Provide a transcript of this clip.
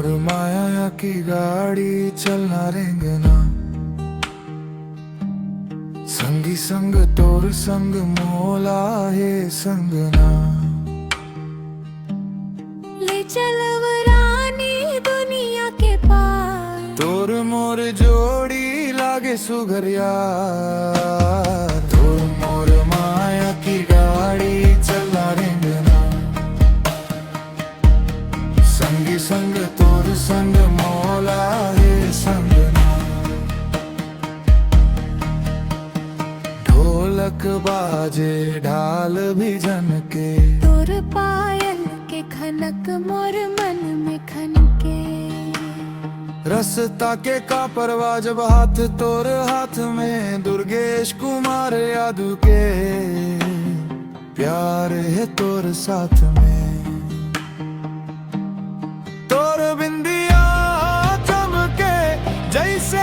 मोर माया की गाड़ी चलना रेंगना, संगी संग तोर संग मोला है संगना। ले चलव रानी दुनिया के पार, तोर मोर जोड़ी लागे सुघर यार। तोर मोर माया की गाड़ी चलना रेंगना, संगी संग तोर संग मोला है संगना। ढोलक बाजे ढाल भी झनके, तोर पायल के खनक मोर मन में खनके। रसता के का परवा जब हाथ तोर हाथ में, दुर्गेश कुमार यादव के प्यार है तोर साथ में। तोर बिंदिया चमके जैसे